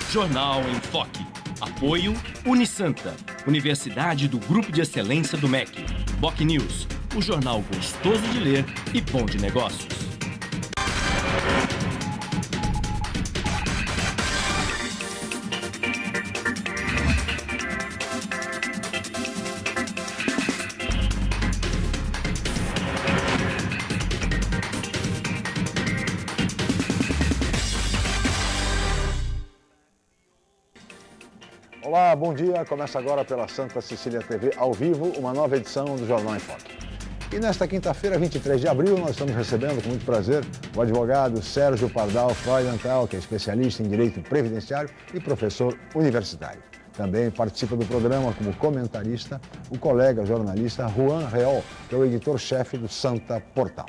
Jornal em Foque. Apoio Unisanta, Universidade do Grupo de Excelência do MEC. BocNews, o jornal gostoso de ler e bom de negócios. Olá, bom dia. Começa agora pela Santa Cecília TV, ao vivo, uma nova edição do Jornal em Foque. E nesta quinta-feira, 23 de abril, nós estamos recebendo com muito prazer o advogado Sérgio Pardal Freudenthal, que é especialista em Direito Previdenciário e professor universitário. Também participa do programa como comentarista o colega jornalista Juan Reol, que é o editor-chefe do Santa Portal.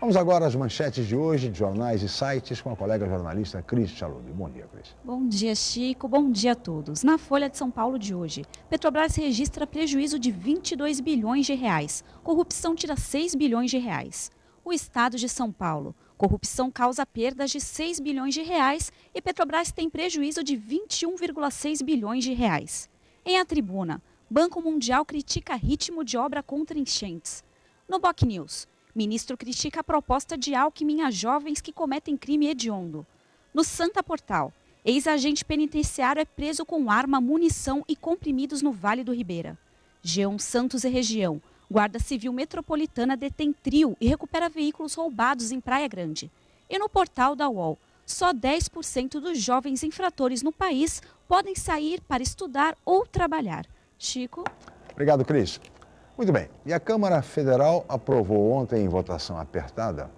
Vamos agora às manchetes de hoje, de jornais e sites, com a colega jornalista Cris Chalub. Bom dia, Cris. Bom dia, Chico. Bom dia a todos. Na Folha de São Paulo de hoje, Petrobras registra prejuízo de 22 bilhões de reais. Corrupção tira 6 bilhões de reais. O Estado de São Paulo. Corrupção causa perdas de 6 bilhões de reais e Petrobras tem prejuízo de 21,6 bilhões de reais. Em A Tribuna, Banco Mundial critica ritmo de obra contra enchentes. No BocNews, ministro critica a proposta de Alckmin a jovens que cometem crime hediondo. No Santa Portal, ex-agente penitenciário é preso com arma, munição e comprimidos no Vale do Ribeira. G1 Santos e região. Guarda Civil Metropolitana detém trio e recupera veículos roubados em Praia Grande. E no portal da UOL, só 10% dos jovens infratores no país podem sair para estudar ou trabalhar. Chico? Obrigado, Cris. Muito bem, e a Câmara Federal aprovou ontem, em votação apertada,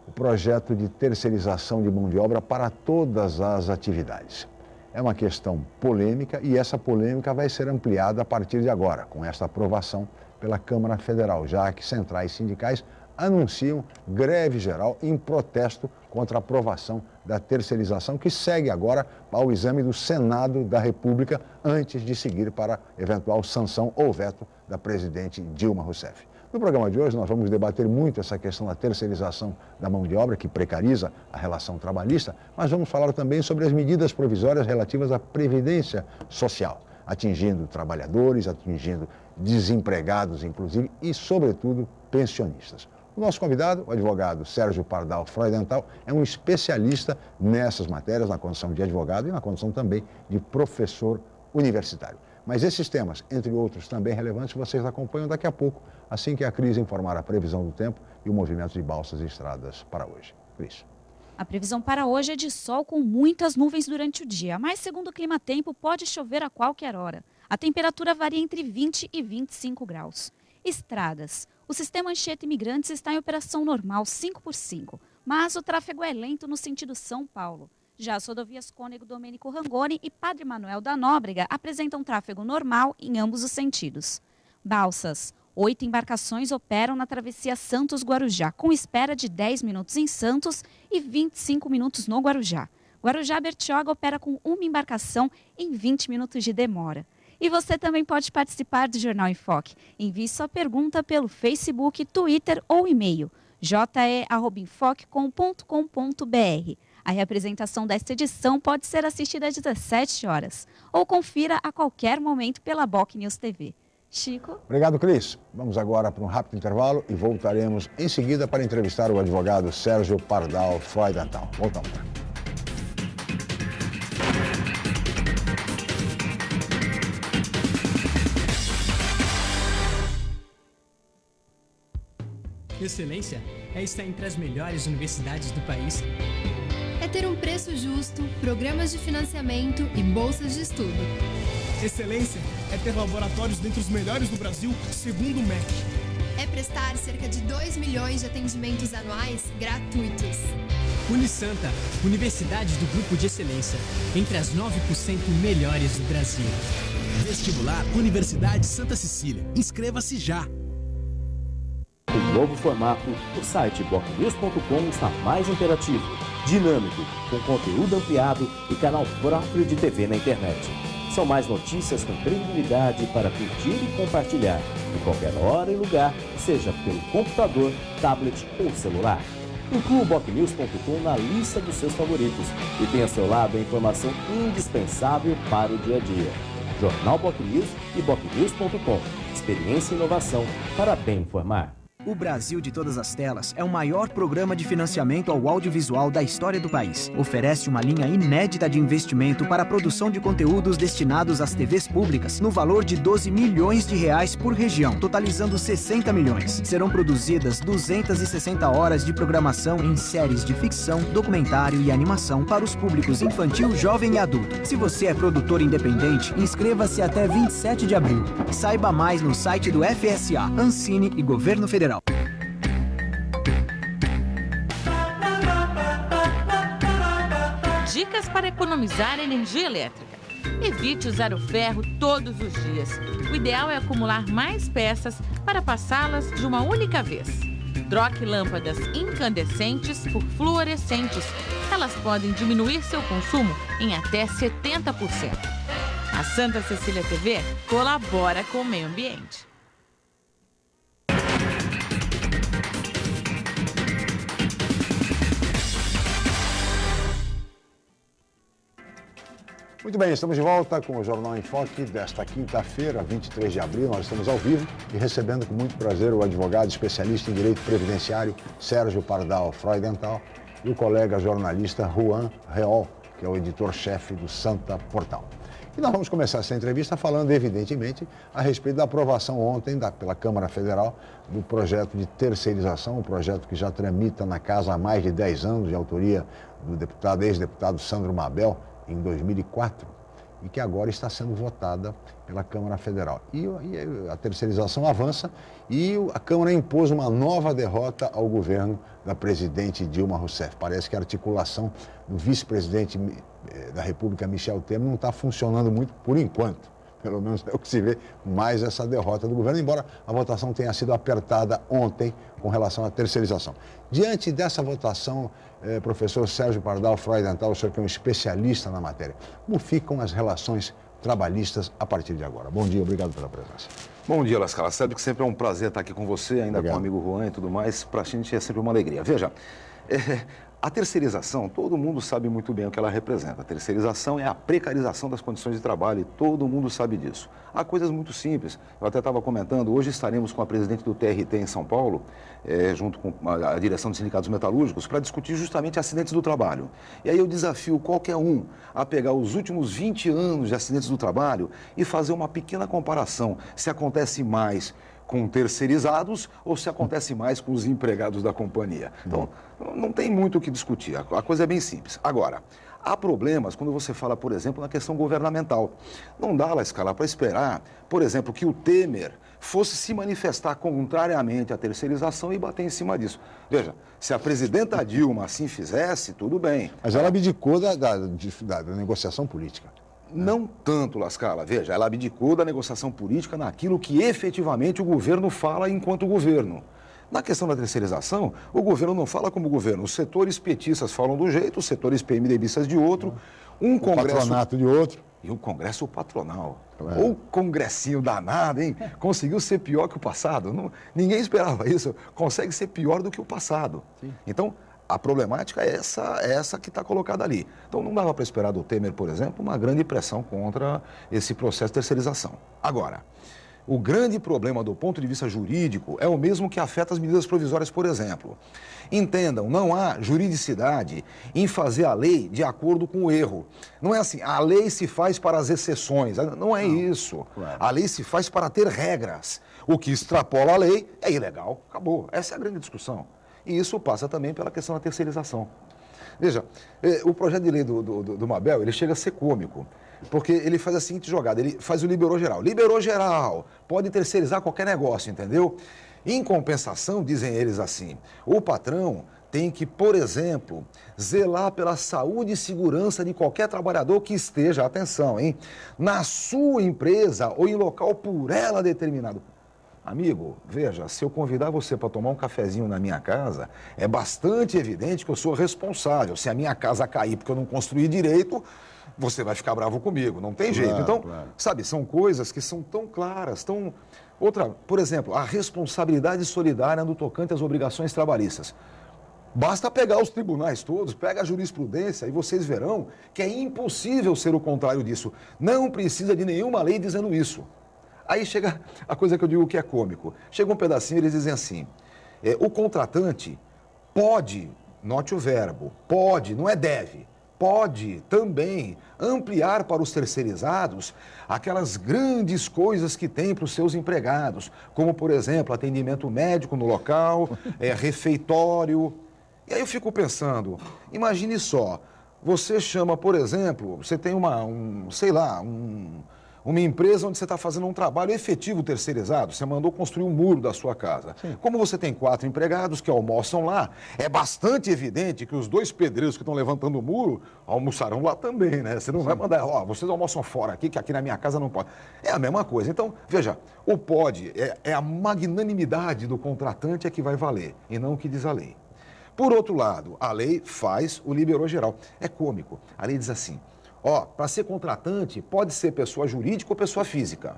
o projeto de terceirização de mão de obra para todas as atividades. É uma questão polêmica e essa polêmica vai ser ampliada a partir de agora, com esta aprovação pela Câmara Federal, já que centrais sindicais anunciam greve geral em protesto contra a aprovação da terceirização, que segue agora ao exame do Senado da República, antes de seguir para eventual sanção ou veto da presidente Dilma Rousseff. No programa de hoje, nós vamos debater muito essa questão da terceirização da mão de obra, que precariza a relação trabalhista, mas vamos falar também sobre as medidas provisórias relativas à Previdência Social, atingindo trabalhadores, atingindo desempregados, inclusive, e, sobretudo, pensionistas. O nosso convidado, o advogado Sérgio Pardal Freudenthal, é um especialista nessas matérias, na condição de advogado e na condição também de professor universitário. Mas esses temas, entre outros também relevantes, vocês acompanham daqui a pouco, assim que a Cris informar a previsão do tempo e o movimento de balsas e estradas para hoje. Cris. A previsão para hoje é de sol com muitas nuvens durante o dia, mas segundo o Climatempo pode chover a qualquer hora. A temperatura varia entre 20 e 25 graus. Estradas. O sistema Anchieta Imigrantes está em operação normal 5x5, mas o tráfego é lento no sentido São Paulo. Já as rodovias Cônego Domênico Rangoni e Padre Manuel da Nóbrega apresentam tráfego normal em ambos os sentidos. Balsas. 8 embarcações operam na travessia Santos-Guarujá, com espera de 10 minutos em Santos e 25 minutos no Guarujá. Guarujá-Bertioga opera com uma embarcação em 20 minutos de demora. E você também pode participar do Jornal em Foque. Envie sua pergunta pelo Facebook, Twitter ou e-mail je@enfoque.com.br. A reapresentação desta edição pode ser assistida às 17 horas ou confira a qualquer momento pela BocNews TV. Chico? Obrigado, Cris. Vamos agora para um rápido intervalo e voltaremos em seguida para entrevistar o advogado Sérgio Pardal Freudenthal. Voltamos lá. Excelência é estar entre as melhores universidades do país. É ter um preço justo, programas de financiamento e bolsas de estudo. Excelência é ter laboratórios dentre os melhores do Brasil, segundo o MEC. É prestar cerca de 2 milhões de atendimentos anuais gratuitos. Unisanta, Universidade do Grupo de Excelência, entre as 9% melhores do Brasil. Vestibular Universidade Santa Cecília. Inscreva-se já! Em novo formato, o site BocNews.com está mais interativo, dinâmico, com conteúdo ampliado e canal próprio de TV na internet. São mais notícias com credibilidade para curtir e compartilhar, em qualquer hora e lugar, seja pelo computador, tablet ou celular. Inclua o BocNews.com na lista dos seus favoritos e tenha ao seu lado a informação indispensável para o dia a dia. Jornal BocNews e BocNews.com. Experiência e inovação para bem informar. O Brasil de Todas as Telas é o maior programa de financiamento ao audiovisual da história do país. Oferece uma linha inédita de investimento para a produção de conteúdos destinados às TVs públicas, no valor de 12 milhões de reais por região, totalizando 60 milhões. Serão produzidas 260 horas de programação em séries de ficção, documentário e animação para os públicos infantil, jovem e adulto. Se você é produtor independente, inscreva-se até 27 de abril. Saiba mais no site do FSA, Ancine e Governo Federal. Dicas para economizar energia elétrica. Evite usar o ferro todos os dias. O ideal é acumular mais peças para passá-las de uma única vez. Troque lâmpadas incandescentes por fluorescentes. Elas podem diminuir seu consumo em até 70%. A Santa Cecília TV colabora com o meio ambiente. Muito bem, estamos de volta com o Jornal em Foque desta quinta-feira, 23 de abril. Nós estamos ao vivo e recebendo com muito prazer o advogado especialista em direito previdenciário Sérgio Pardal Freudenthal e o colega jornalista Juan Reol, que é o editor-chefe do Santa Portal. E nós vamos começar essa entrevista falando, evidentemente, a respeito da aprovação ontem pela Câmara Federal do projeto de terceirização, um projeto que já tramita na casa há mais de 10 anos, de autoria do ex-deputado Sandro Mabel, em 2004, e que agora está sendo votada pela Câmara Federal. E a terceirização avança e a Câmara impôs uma nova derrota ao governo da presidente Dilma Rousseff. Parece que a articulação do vice-presidente da República, Michel Temer, não está funcionando muito por enquanto. Pelo menos é o que se vê mais essa derrota do governo, embora a votação tenha sido apertada ontem com relação à terceirização. Diante dessa votação, professor Sérgio Pardal Freudenthal, o senhor que é um especialista na matéria, como ficam as relações trabalhistas a partir de agora? Bom dia, obrigado pela presença. Bom dia, Lascala. Sabe que sempre é um prazer estar aqui com você, ainda obrigado. Com o amigo Juan e tudo mais. Para a gente é sempre uma alegria. Veja, a terceirização, todo mundo sabe muito bem o que ela representa. A terceirização é a precarização das condições de trabalho e todo mundo sabe disso. Há coisas muito simples. Eu até estava comentando, hoje estaremos com a presidente do TRT em São Paulo, junto com a direção dos sindicatos metalúrgicos, para discutir justamente acidentes do trabalho. E aí eu desafio qualquer um a pegar os últimos 20 anos de acidentes do trabalho e fazer uma pequena comparação, se acontece mais com terceirizados ou se acontece mais com os empregados da companhia. Então, não tem muito o que discutir, a coisa é bem simples. Agora, há problemas quando você fala, por exemplo, na questão governamental. Não dá, Lascala, para esperar, por exemplo, que o Temer fosse se manifestar contrariamente à terceirização e bater em cima disso. Veja, se a presidenta Dilma assim fizesse, tudo bem. Mas ela abdicou da negociação política. Não tanto, Lascala. Veja, ela abdicou da negociação política naquilo que efetivamente o governo fala enquanto governo. Na questão da terceirização, o governo não fala como governo. Os setores petistas falam de um jeito, os setores PMDBistas de outro, o patronato de outro. E o Congresso patronal. Ou congressinho danado, hein? Conseguiu ser pior que o passado. Ninguém esperava isso. Consegue ser pior do que o passado. Sim. Então, a problemática é essa que está colocada ali. Então, não dava para esperar do Temer, por exemplo, uma grande pressão contra esse processo de terceirização. Agora, o grande problema do ponto de vista jurídico é o mesmo que afeta as medidas provisórias, por exemplo. Entendam, não há juridicidade em fazer a lei de acordo com o erro. Não é assim, a lei se faz para as exceções. Não é isso. Claro. A lei se faz para ter regras. O que extrapola a lei é ilegal. Acabou. Essa é a grande discussão. E isso passa também pela questão da terceirização. Veja, o projeto de lei do Mabel, ele chega a ser cômico, porque ele faz a seguinte jogada, ele faz o liberou geral. Liberou geral, pode terceirizar qualquer negócio, entendeu? Em compensação, dizem eles assim, o patrão tem que, por exemplo, zelar pela saúde e segurança de qualquer trabalhador que esteja, atenção, hein, na sua empresa ou em local por ela determinado. Amigo, veja, se eu convidar você para tomar um cafezinho na minha casa, é bastante evidente que eu sou responsável. Se a minha casa cair porque eu não construí direito, você vai ficar bravo comigo, não tem jeito. Então, sabe, são coisas que são tão claras, tão... Outra, por exemplo, a responsabilidade solidária no tocante às obrigações trabalhistas. Basta pegar os tribunais todos, pega a jurisprudência e vocês verão que é impossível ser o contrário disso. Não precisa de nenhuma lei dizendo isso. Aí chega a coisa que eu digo que é cômico. Chega um pedacinho e eles dizem assim, o contratante pode, note o verbo, pode, não é deve, pode também ampliar para os terceirizados aquelas grandes coisas que tem para os seus empregados, como, por exemplo, atendimento médico no local, refeitório. E aí eu fico pensando, imagine só, você chama, por exemplo, você tem uma empresa onde você está fazendo um trabalho efetivo terceirizado, você mandou construir um muro da sua casa. Sim. Como você tem 4 empregados que almoçam lá, é bastante evidente que os 2 pedreiros que estão levantando o muro almoçarão lá também, né? Você não vai mandar, vocês almoçam fora aqui, que aqui na minha casa não pode. É a mesma coisa. Então, veja, o pode é a magnanimidade do contratante é que vai valer, e não o que diz a lei. Por outro lado, a lei faz o liberou geral. É cômico. A lei diz assim, para ser contratante, pode ser pessoa jurídica ou pessoa física.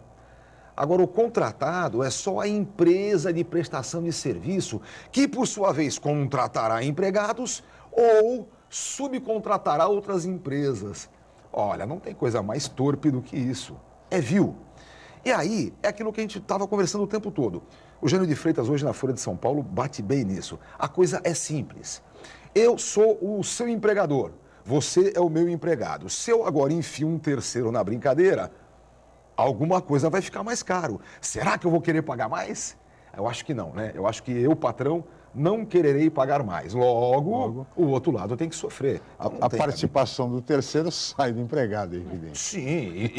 Agora, o contratado é só a empresa de prestação de serviço que, por sua vez, contratará empregados ou subcontratará outras empresas. Olha, não tem coisa mais torpe do que isso. É vil. E aí, é aquilo que a gente estava conversando o tempo todo. O Jânio de Freitas, hoje na Folha de São Paulo, bate bem nisso. A coisa é simples. Eu sou o seu empregador. Você é o meu empregado. Se eu agora enfio um terceiro na brincadeira, alguma coisa vai ficar mais caro. Será que eu vou querer pagar mais? Eu acho que não, né? Eu acho que eu, patrão, não quererei pagar mais. Logo, o outro lado tem que sofrer. A participação do terceiro sai do empregado, é evidente. Sim,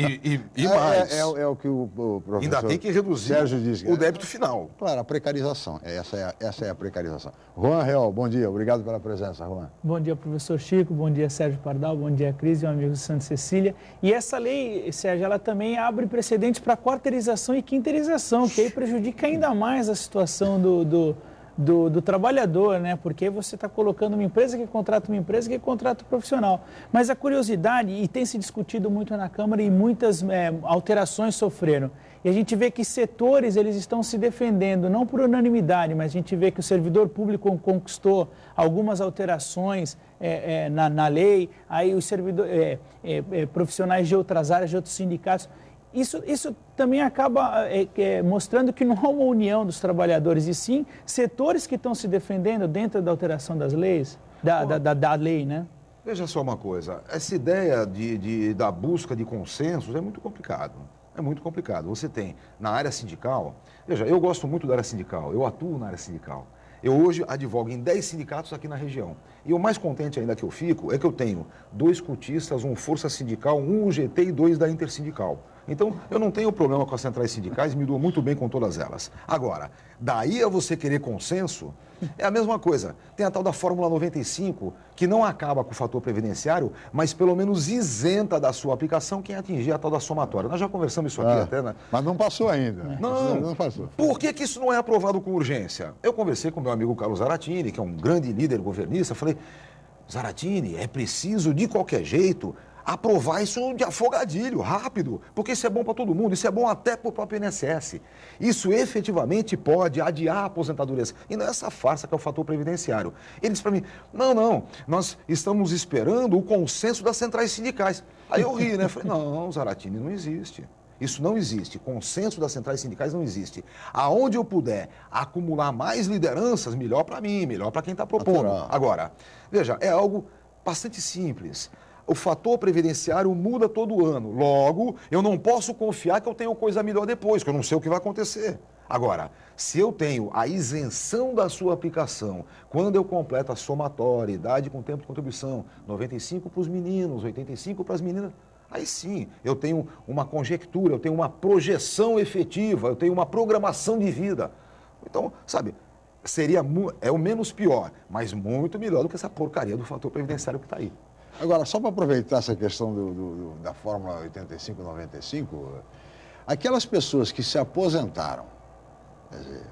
e mais. É o que o professor ainda tem que reduzir Sérgio diz, o débito final. Claro, a precarização. Essa é a precarização. Juan Real, bom dia. Obrigado pela presença, Juan. Bom dia, professor Chico. Bom dia, Sérgio Pardal. Bom dia, Cris e um amigo de Santa Cecília. E essa lei, Sérgio, ela também abre precedentes para quarteirização e quinteirização, que aí prejudica ainda mais a situação do trabalhador, né? Porque você está colocando uma empresa que contrata uma empresa que contrata um profissional. Mas a curiosidade, e tem se discutido muito na Câmara e muitas alterações sofreram. E a gente vê que setores eles estão se defendendo, não por unanimidade, mas a gente vê que o servidor público conquistou algumas alterações na lei, aí os profissionais de outras áreas, de outros sindicatos. Isso também acaba mostrando que não há uma união dos trabalhadores, e sim setores que estão se defendendo dentro da alteração das leis, da lei, né? Veja só uma coisa, essa ideia da busca de consensos é muito complicado. É muito complicado. Você tem na área sindical, veja, eu gosto muito da área sindical, eu atuo na área sindical. Eu hoje advogo em 10 sindicatos aqui na região. E o mais contente ainda que eu fico é que eu tenho 2 cultistas, um Força Sindical, um UGT e 2 da Intersindical. Então, eu não tenho problema com as centrais sindicais, me dou muito bem com todas elas. Agora, daí a você querer consenso, é a mesma coisa. Tem a tal da Fórmula 95, que não acaba com o fator previdenciário, mas pelo menos isenta da sua aplicação quem atingir a tal da somatória. Nós já conversamos isso aqui até, né? Mas não passou ainda. Não passou. Por que isso não é aprovado com urgência? Eu conversei com meu amigo Carlos Zaratini, que é um grande líder governista, falei, Zaratini, é preciso de qualquer jeito aprovar isso de afogadilho, rápido, porque isso é bom para todo mundo, isso é bom até para o próprio INSS. Isso efetivamente pode adiar a aposentadoria. E não é essa farsa que é o fator previdenciário. Ele disse para mim, não, nós estamos esperando o consenso das centrais sindicais. Aí eu ri, né? Falei, não, Zaratini, não existe. Isso não existe. Consenso das centrais sindicais não existe. Aonde eu puder acumular mais lideranças, melhor para mim, melhor para quem está propondo. Agora, veja, é algo bastante simples. O fator previdenciário muda todo ano. Logo, eu não posso confiar que eu tenho coisa melhor depois, que eu não sei o que vai acontecer. Agora, se eu tenho a isenção da sua aplicação, quando eu completo a somatória, idade com tempo de contribuição, 95 para os meninos, 85 para as meninas, aí sim, eu tenho uma conjectura, eu tenho uma projeção efetiva, eu tenho uma programação de vida. Então, sabe, é o menos pior, mas muito melhor do que essa porcaria do fator previdenciário que está aí. Agora, só para aproveitar essa questão da Fórmula 85-95, aquelas pessoas que se aposentaram, quer dizer,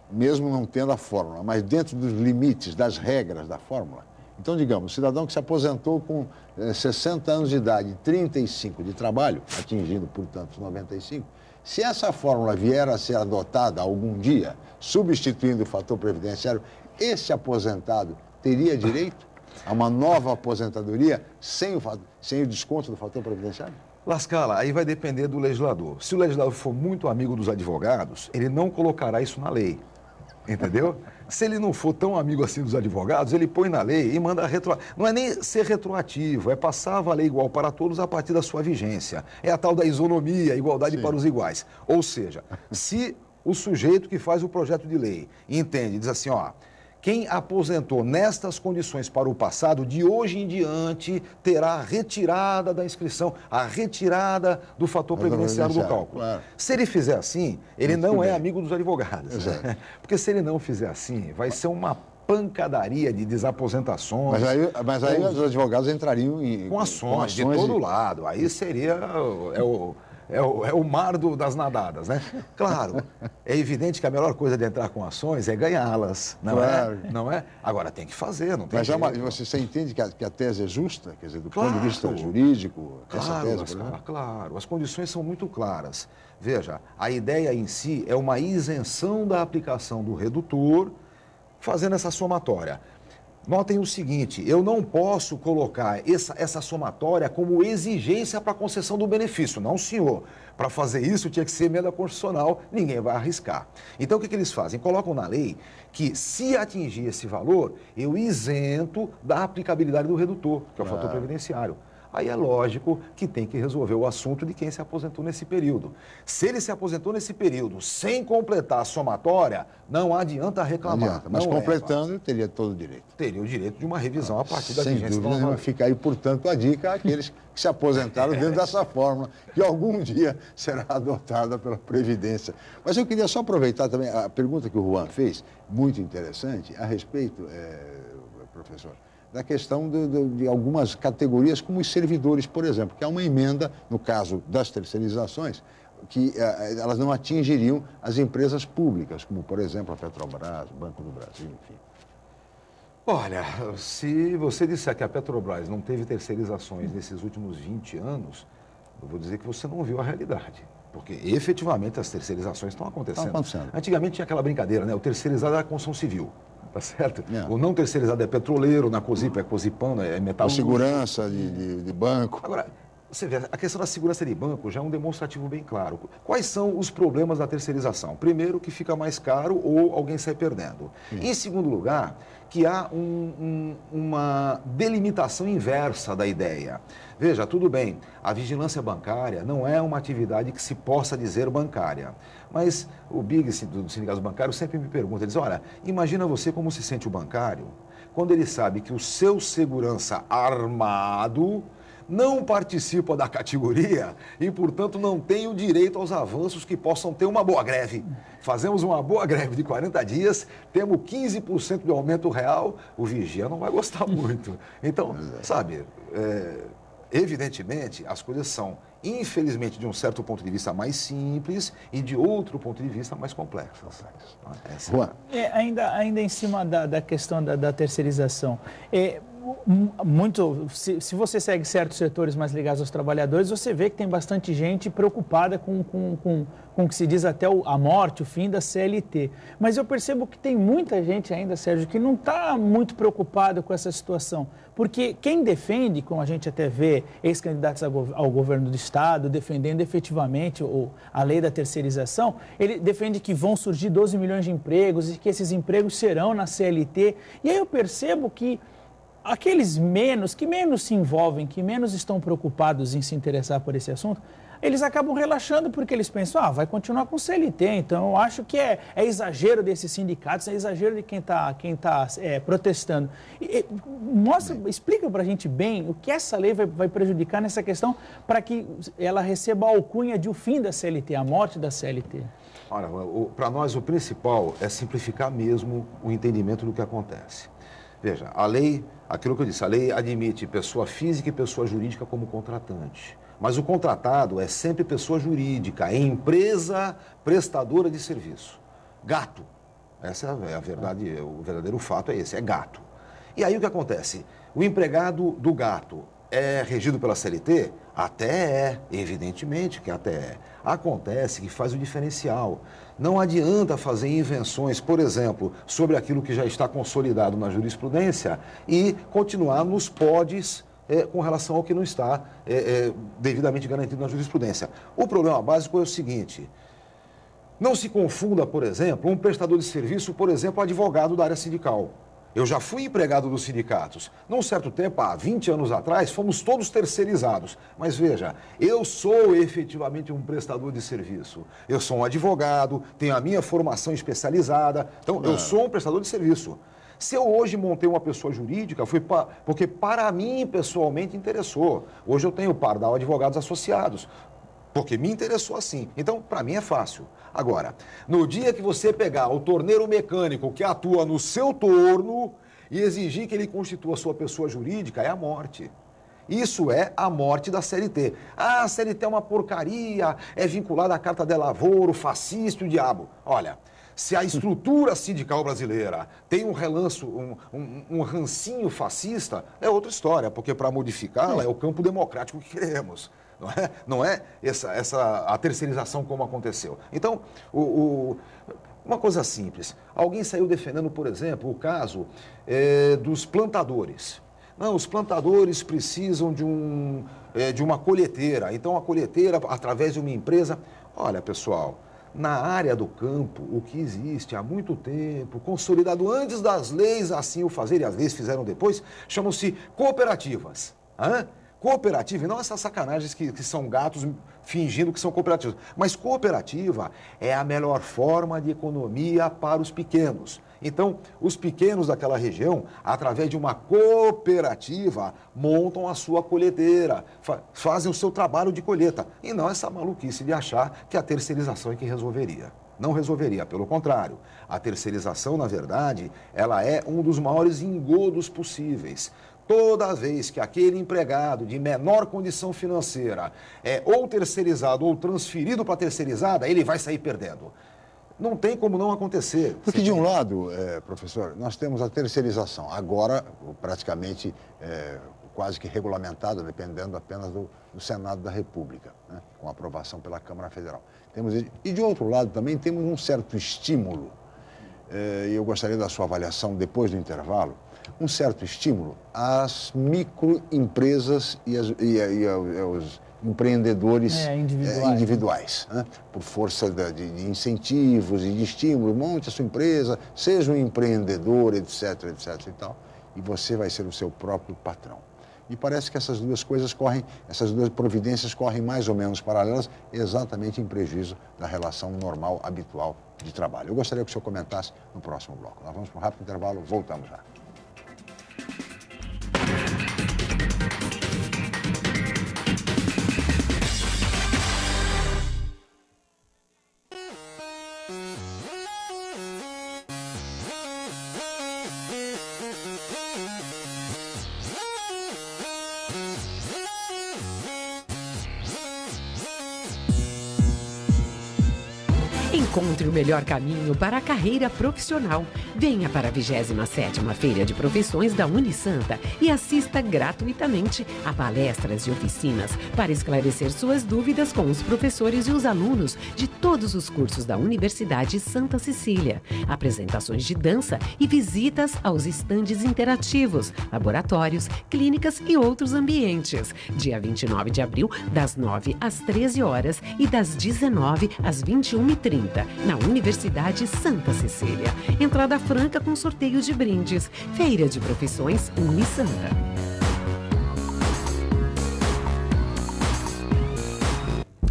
mesmo não tendo a fórmula, mas dentro dos limites, das regras da fórmula, então, digamos, o cidadão que se aposentou com 60 anos de idade, 35 de trabalho, atingindo, portanto, os 95, se essa fórmula vier a ser adotada algum dia, substituindo o fator previdenciário, esse aposentado teria direito a uma nova aposentadoria sem o desconto do fator previdenciário? Lascala, aí vai depender do legislador. Se o legislador for muito amigo dos advogados, ele não colocará isso na lei, entendeu? Se ele não for tão amigo assim dos advogados, ele põe na lei e manda Não é nem ser retroativo, é passar a valer igual para todos a partir da sua vigência. É a tal da isonomia, igualdade para os iguais. Ou seja, se o sujeito que faz o projeto de lei entende, diz assim, ó, quem aposentou nestas condições para o passado, de hoje em diante, terá a retirada da inscrição, a retirada do fator previdenciário do cálculo. Claro. Se ele fizer assim, ele não é amigo dos advogados. Exato. Porque se ele não fizer assim, vai ser uma pancadaria de desaposentações. Mas aí os advogados entrariam com ações de todo lado. Aí seria... É o mar das nadadas, né? Claro, é evidente que a melhor coisa de entrar com ações é ganhá-las, não é? Agora, tem que fazer, não tem que... Mas você entende que a tese é justa? Quer dizer, do ponto de vista jurídico, essa tese... Claro, as condições são muito claras. Veja, a ideia em si é uma isenção da aplicação do redutor fazendo essa somatória. Notem o seguinte, eu não posso colocar essa somatória como exigência para a concessão do benefício. Não, senhor. Para fazer isso tinha que ser emenda constitucional, ninguém vai arriscar. Então, o que eles fazem? Colocam na lei que, se atingir esse valor, eu isento da aplicabilidade do redutor, que é o fator previdenciário. Aí é lógico que tem que resolver o assunto de quem se aposentou nesse período. Se ele se aposentou nesse período sem completar a somatória, não adianta reclamar. Não adianta, mas completando, teria todo o direito. Teria o direito de uma revisão a partir da vigência. Sem dúvida, fica aí, portanto, a dica àqueles que se aposentaram dentro dessa fórmula, que algum dia será adotada pela Previdência. Mas eu queria só aproveitar também a pergunta que o Juan fez, muito interessante, a respeito, professor, da questão de algumas categorias, como os servidores, por exemplo, que há uma emenda, no caso das terceirizações, que elas não atingiriam as empresas públicas, como, por exemplo, a Petrobras, o Banco do Brasil, enfim. Olha, se você disser que a Petrobras não teve terceirizações nesses últimos 20 anos, eu vou dizer que você não viu a realidade. Porque, efetivamente, as terceirizações estão acontecendo. Antigamente tinha aquela brincadeira, né? O terceirizado era a construção civil. Tá certo? O não terceirizado é petroleiro, na COSIP é COSIPAN, é metal. Segurança de banco. Agora, você vê, a questão da segurança de banco já é um demonstrativo bem claro. Quais são os problemas da terceirização? Primeiro, que fica mais caro ou alguém sai perdendo. Em segundo lugar, que há uma delimitação inversa da ideia. Veja, tudo bem, a vigilância bancária não é uma atividade que se possa dizer bancária. Mas o Big do Sindicato Bancário sempre me pergunta, ele diz, olha, imagina você como se sente o bancário quando ele sabe que o seu segurança armado não participa da categoria e, portanto, não tem o direito aos avanços que possam ter uma boa greve. Fazemos uma boa greve de 40 dias, temos 15% de aumento real, o vigia não vai gostar muito. Então, sabe, evidentemente, as coisas são, infelizmente, de um certo ponto de vista mais simples e de outro ponto de vista mais complexas. Ainda em cima da questão da terceirização, se você segue certos setores mais ligados aos trabalhadores, você vê que tem bastante gente preocupada com o que se diz até a morte, o fim da CLT. Mas eu percebo que tem muita gente ainda, Sérgio, que não está muito preocupada com essa situação. Porque quem defende, como a gente até vê, ex-candidatos ao governo do Estado, defendendo efetivamente a lei da terceirização, ele defende que vão surgir 12 milhões de empregos e que esses empregos serão na CLT. E aí eu percebo que aqueles que menos se envolvem, que menos estão preocupados em se interessar por esse assunto, eles acabam relaxando porque eles pensam, vai continuar com o CLT, então eu acho que é exagero desses sindicatos, é exagero de quem tá protestando. Explica para a gente bem o que essa lei vai prejudicar nessa questão para que ela receba a alcunha de o fim da CLT, a morte da CLT. Olha, para nós o principal é simplificar mesmo o entendimento do que acontece. Veja, a lei, aquilo que eu disse, a lei admite pessoa física e pessoa jurídica como contratante. Mas o contratado é sempre pessoa jurídica, é empresa prestadora de serviço. Gato. Essa é a verdade, o verdadeiro fato é esse, é gato. E aí o que acontece? O empregado do gato é regido pela CLT? Até é, evidentemente que até é. Acontece que faz o diferencial. Não adianta fazer invenções, por exemplo, sobre aquilo que já está consolidado na jurisprudência e continuar nos podes com relação ao que não está devidamente garantido na jurisprudência. O problema básico é o seguinte: não se confunda, por exemplo, um prestador de serviço, por exemplo, advogado da área sindical. Eu já fui empregado dos sindicatos. Num certo tempo, há 20 anos atrás, fomos todos terceirizados. Mas veja, eu sou efetivamente um prestador de serviço. Eu sou um advogado, tenho a minha formação especializada. Então, eu sou um prestador de serviço. Se eu hoje montei uma pessoa jurídica, foi porque para mim, pessoalmente, interessou. Hoje eu tenho o Pardal Advogados Associados, porque me interessou assim. Então, para mim é fácil. Agora, no dia que você pegar o torneiro mecânico que atua no seu torno e exigir que ele constitua sua pessoa jurídica, é a morte. Isso é a morte da CLT. Ah, a CLT é uma porcaria, é vinculada à Carta de Lavoro, fascista e o diabo. Olha, se a estrutura sindical brasileira tem um relanço, um rancinho fascista, é outra história, porque para modificá-la é o campo democrático que queremos. Não é a terceirização como aconteceu. Então, uma coisa simples. Alguém saiu defendendo, por exemplo, o caso dos plantadores. Não, os plantadores precisam de uma colheteira. Então, a colheteira, através de uma empresa... Olha, pessoal, na área do campo, o que existe há muito tempo, consolidado antes das leis assim o fazerem, e as leis fizeram depois, chamam-se cooperativas. Cooperativa, e não essas sacanagens que são gatos fingindo que são cooperativas. Mas cooperativa é a melhor forma de economia para os pequenos. Então, os pequenos daquela região, através de uma cooperativa, montam a sua colheiteira, fazem o seu trabalho de colheita. E não essa maluquice de achar que a terceirização é que resolveria. Não resolveria, pelo contrário. A terceirização, na verdade, ela é um dos maiores engodos possíveis. Toda vez que aquele empregado de menor condição financeira é ou terceirizado ou transferido para terceirizada, ele vai sair perdendo. Não tem como não acontecer. Porque, de um lado, professor, nós temos a terceirização, agora praticamente quase que regulamentada, dependendo apenas do Senado da República, né, com aprovação pela Câmara Federal. E, de outro lado, também temos um certo estímulo, e eu gostaria da sua avaliação depois do intervalo, um certo estímulo às microempresas e aos empreendedores individuais, né? Por força de incentivos e de estímulo. Monte a sua empresa, seja um empreendedor, etc, etc e tal, e você vai ser o seu próprio patrão. E parece que essas duas providências correm mais ou menos paralelas, exatamente em prejuízo da relação normal, habitual de trabalho. Eu gostaria que o senhor comentasse no próximo bloco. Nós vamos para um rápido intervalo, voltamos já. Encontre o melhor caminho para a carreira profissional. Venha para a 27ª Feira de Profissões da Unisanta e assista gratuitamente a palestras e oficinas para esclarecer suas dúvidas com os professores e os alunos de todos os cursos da Universidade Santa Cecília. Apresentações de dança e visitas aos estandes interativos, laboratórios, clínicas e outros ambientes. Dia 29 de abril, das 9 às 13 horas e das 19 às 21h30. Na Universidade Santa Cecília. Entrada franca com sorteio de brindes. Feira de Profissões Unisanta.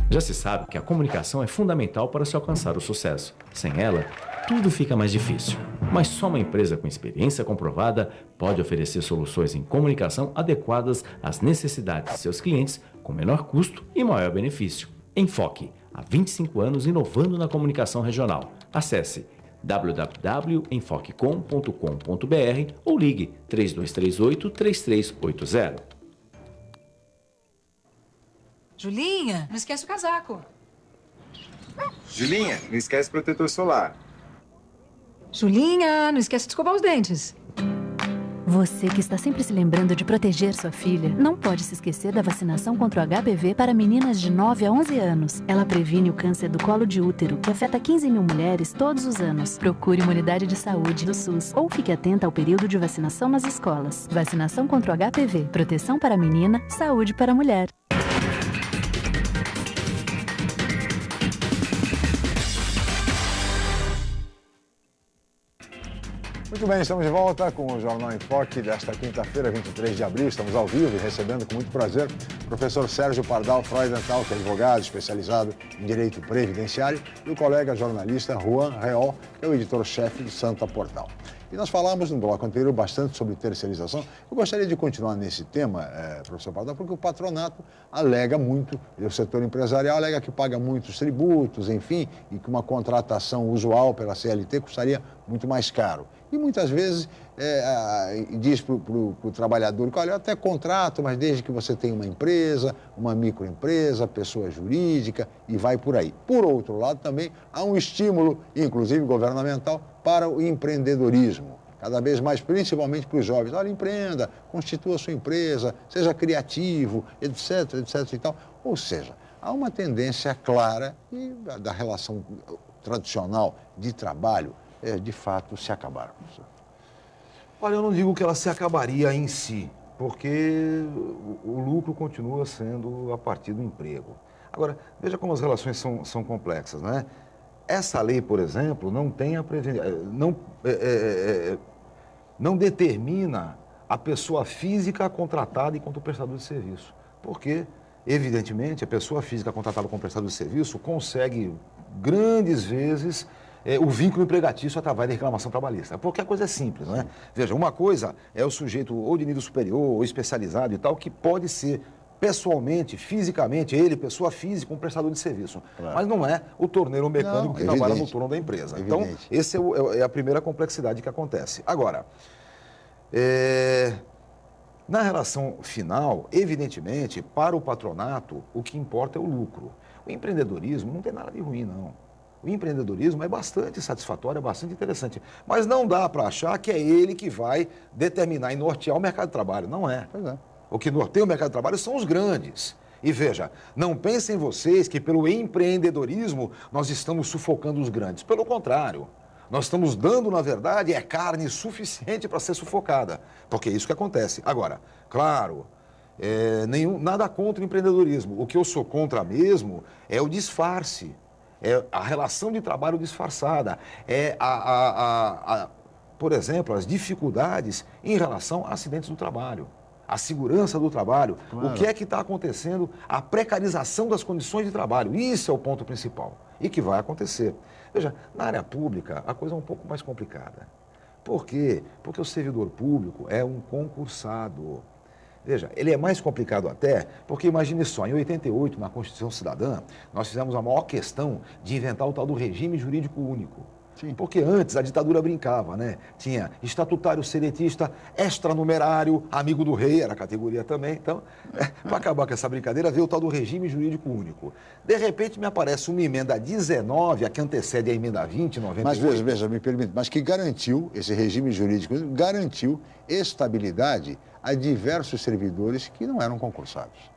Já se sabe que a comunicação é fundamental para se alcançar o sucesso. Sem ela, tudo fica mais difícil. Mas só uma empresa com experiência comprovada pode oferecer soluções em comunicação adequadas às necessidades de seus clientes com menor custo e maior benefício. Enfoque. Há 25 anos inovando na comunicação regional. Acesse www.enfoquecom.com.br ou ligue 3238-3380. Julinha, não esquece o casaco. Julinha, não esquece o protetor solar. Julinha, não esquece de escovar os dentes. Você que está sempre se lembrando de proteger sua filha, não pode se esquecer da vacinação contra o HPV para meninas de 9 a 11 anos. Ela previne o câncer do colo de útero, que afeta 15 mil mulheres todos os anos. Procure uma unidade de saúde do SUS ou fique atenta ao período de vacinação nas escolas. Vacinação contra o HPV. Proteção para a menina, saúde para a mulher. Muito bem, estamos de volta com o Jornal em Foque desta quinta-feira, 23 de abril. Estamos ao vivo e recebendo com muito prazer o professor Sérgio Pardal Freudenthal, que é advogado especializado em direito previdenciário, e o colega jornalista Juan Reol, que é o editor-chefe do Santa Portal. E nós falamos no bloco anterior bastante sobre terceirização. Eu gostaria de continuar nesse tema, professor Pardal, porque o patronato alega muito, e o setor empresarial alega que paga muitos tributos, enfim, e que uma contratação usual pela CLT custaria muito mais caro. E muitas vezes diz para o trabalhador que, olha, eu até contrato, mas desde que você tenha uma empresa, uma microempresa, pessoa jurídica, e vai por aí. Por outro lado, também há um estímulo, inclusive governamental, para o empreendedorismo. Cada vez mais, principalmente para os jovens. Olha, empreenda, constitua a sua empresa, seja criativo, etc, etc e tal. Ou seja, há uma tendência clara da relação tradicional de trabalho, de fato, se acabar. Olha, eu não digo que ela se acabaria em si, porque o lucro continua sendo a partir do emprego. Agora, veja como as relações são complexas, né? Essa lei, por exemplo, não determina a pessoa física contratada enquanto prestador de serviço. Porque, evidentemente, a pessoa física contratada como prestador de serviço consegue, grandes vezes, o vínculo empregatício através da reclamação trabalhista. Porque a coisa é simples, não é? Veja, uma coisa é o sujeito ou de nível superior ou especializado e tal, que pode ser pessoalmente, fisicamente, ele, pessoa física, um prestador de serviço. Claro. Mas não é o torneiro mecânico que trabalha no turno da empresa. Então, essa é a primeira complexidade que acontece. Agora, na relação final, evidentemente, para o patronato, o que importa é o lucro. O empreendedorismo não tem nada de ruim, não. O empreendedorismo é bastante satisfatório, é bastante interessante. Mas não dá para achar que é ele que vai determinar e nortear o mercado de trabalho. Não é. Pois é. O que norteia o mercado de trabalho são os grandes. E veja, não pensem vocês que pelo empreendedorismo nós estamos sufocando os grandes. Pelo contrário, nós estamos dando, na verdade, carne suficiente para ser sufocada. Porque é isso que acontece. Agora, claro, nada contra o empreendedorismo. O que eu sou contra mesmo é o disfarce. É a relação de trabalho disfarçada. Por exemplo, as dificuldades em relação a acidentes do trabalho. A segurança do trabalho, claro. O que é que está acontecendo, a precarização das condições de trabalho. Isso é o ponto principal e que vai acontecer. Veja, na área pública a coisa é um pouco mais complicada. Por quê? Porque o servidor público é um concursado. Veja, ele é mais complicado até, porque imagine só, em 88, na Constituição Cidadã, nós fizemos a maior questão de inventar o tal do regime jurídico único. Sim. Porque antes a ditadura brincava, né? Tinha estatutário seletista, extranumerário, amigo do rei, era a categoria também. Então, para acabar com essa brincadeira, veio o tal do regime jurídico único. De repente me aparece uma emenda 19, a que antecede a emenda 20, 98. Mas veja, me permite, mas que garantiu, esse regime jurídico, garantiu estabilidade a diversos servidores que não eram concursados.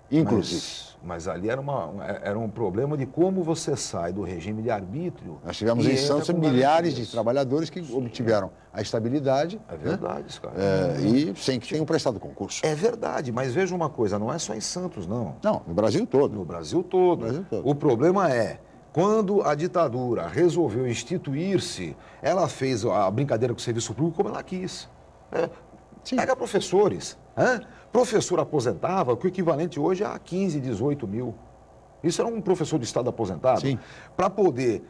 Inclusive. Mas ali era um problema de como você sai do regime de arbítrio. Nós tivemos em Santos milhares de trabalhadores que obtiveram a estabilidade. É verdade, cara. E sem que tenham prestado concurso. É verdade, mas veja uma coisa, não é só em Santos, não. Não, no Brasil todo. No Brasil todo. O problema é, quando a ditadura resolveu instituir-se, ela fez a brincadeira com o serviço público como ela quis. Pega professores. Professor aposentava, que o equivalente hoje é a 15, 18 mil. Isso era um professor de Estado aposentado. Para poder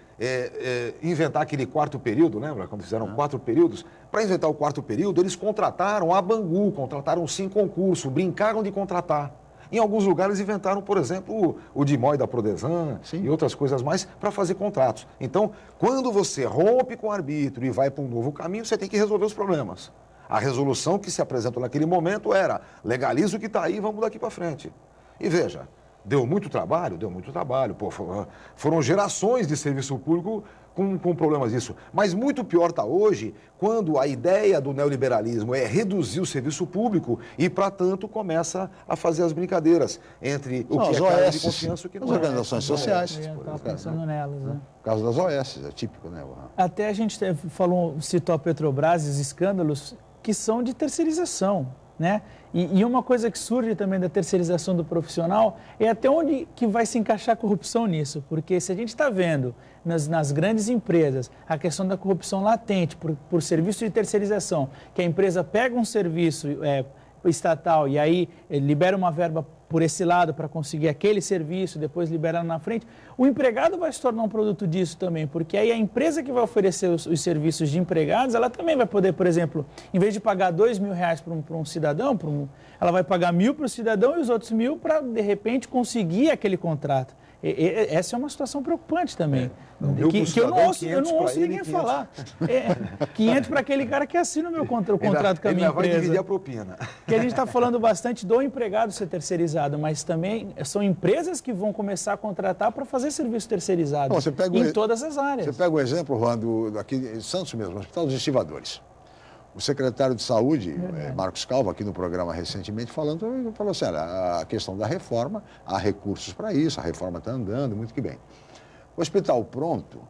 inventar aquele quarto período, lembra? Quando fizeram 4 períodos. Para inventar o quarto período, eles contrataram a Bangu, contrataram sem concurso, brincaram de contratar. Em alguns lugares inventaram, por exemplo, o DIMOI da Prodesan e outras coisas mais para fazer contratos. Então, quando você rompe com o arbítrio e vai para um novo caminho, você tem que resolver os problemas. A resolução que se apresentou naquele momento era: legaliza o que está aí, vamos daqui para frente. E veja, deu muito trabalho? Deu muito trabalho. Pô, foram gerações de serviço público com problemas disso. Mas muito pior está hoje quando a ideia do neoliberalismo é reduzir o serviço público e, para tanto, começa a fazer as brincadeiras entre o que é cargo de confiança e o que não é. As organizações sociais. Estava pensando nelas, né? O caso das OS, é típico, né? Até a gente citou a Petrobras e os escândalos que são de terceirização, né? E uma coisa que surge também da terceirização do profissional é até onde que vai se encaixar a corrupção nisso, porque se a gente está vendo nas grandes empresas a questão da corrupção latente por serviço de terceirização, que a empresa pega um serviço estatal e aí libera uma verba por esse lado para conseguir aquele serviço, depois libera na frente, o empregado vai se tornar um produto disso também, porque aí a empresa que vai oferecer os serviços de empregados, ela também vai poder, por exemplo, em vez de pagar R$2.000 para um cidadão, ela vai pagar 1.000 para o cidadão e os outros 1.000 para, de repente, conseguir aquele contrato. Essa é uma situação preocupante também, que eu não ouço ninguém falar. 500 para aquele cara que assina o meu contrato com a minha empresa. Ele vai dividir a propina. Que a gente está falando bastante do empregado ser terceirizado, mas também são empresas que vão começar a contratar para fazer serviço terceirizado em todas as áreas. Você pega o exemplo, Juan, aqui em Santos mesmo, no Hospital dos Estivadores. O secretário de Saúde, Marcos Calvo, aqui no programa recentemente, falou assim, olha, a questão da reforma, há recursos para isso, a reforma está andando, muito que bem. O hospital pronto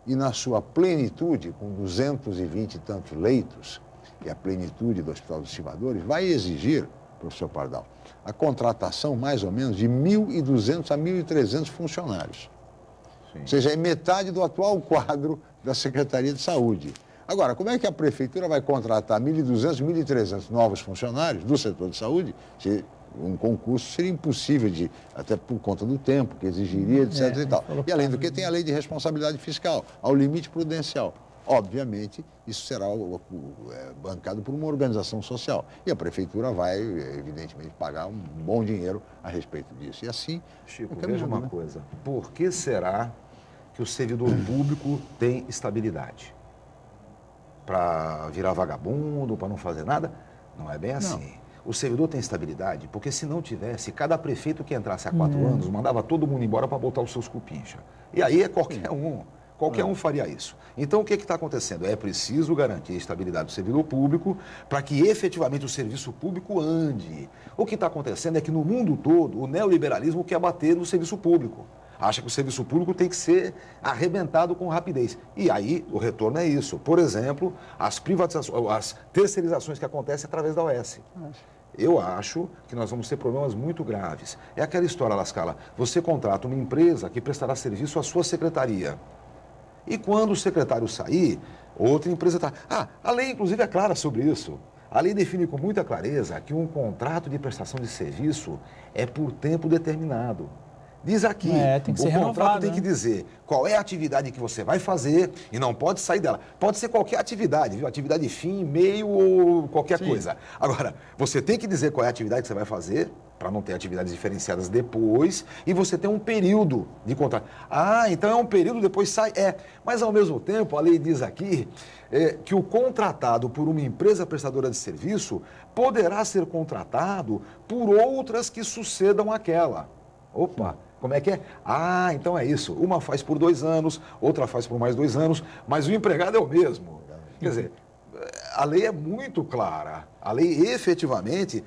e na sua plenitude, com 220 e tantos leitos, que é a plenitude do Hospital dos Estivadores, vai exigir, professor Pardal, a contratação mais ou menos de 1.200 a 1.300 funcionários. Sim. Ou seja, é metade do atual quadro da Secretaria de Saúde. Agora, como é que a Prefeitura vai contratar 1.200, 1.300 novos funcionários do setor de saúde? Se um concurso seria impossível, até por conta do tempo que exigiria, etc. e tal. E além do que tem a lei de responsabilidade fiscal, ao limite prudencial. Obviamente, isso será bancado por uma organização social. E a Prefeitura vai, evidentemente, pagar um bom dinheiro a respeito disso. E assim... Chico, veja uma coisa. Por que será que o servidor público tem estabilidade? Para virar vagabundo, para não fazer nada? Não é bem assim. Não. O servidor tem estabilidade, porque se não tivesse, cada prefeito que entrasse há 4 anos mandava todo mundo embora para botar os seus cupincha. E aí é qualquer um. Qualquer um faria isso. Então, o que está acontecendo? É preciso garantir a estabilidade do servidor público para que efetivamente o serviço público ande. O que está acontecendo é que no mundo todo o neoliberalismo quer bater no serviço público. Acha que o serviço público tem que ser arrebentado com rapidez. E aí o retorno é isso. Por exemplo, as privatizações, as terceirizações que acontecem através da OS. Eu acho que nós vamos ter problemas muito graves. É aquela história, Lascala, você contrata uma empresa que prestará serviço à sua secretaria. E quando o secretário sair, outra empresa está... a lei, inclusive, é clara sobre isso. A lei define com muita clareza que um contrato de prestação de serviço é por tempo determinado. Diz aqui, tem que ser o contrato renovado, tem que dizer qual é a atividade que você vai fazer e não pode sair dela. Pode ser qualquer atividade, viu? Atividade fim, meio ou qualquer coisa. Agora, você tem que dizer qual é a atividade que você vai fazer, para não ter atividades diferenciadas depois, e você tem um período de contrato. Então é um período, depois sai. Mas ao mesmo tempo, a lei diz aqui que o contratado por uma empresa prestadora de serviço poderá ser contratado por outras que sucedam àquela. Opa! Como é que é? Então é isso. Uma faz por 2 anos, outra faz por mais 2 anos, mas o empregado é o mesmo. Quer dizer, a lei é muito clara. A lei efetivamente...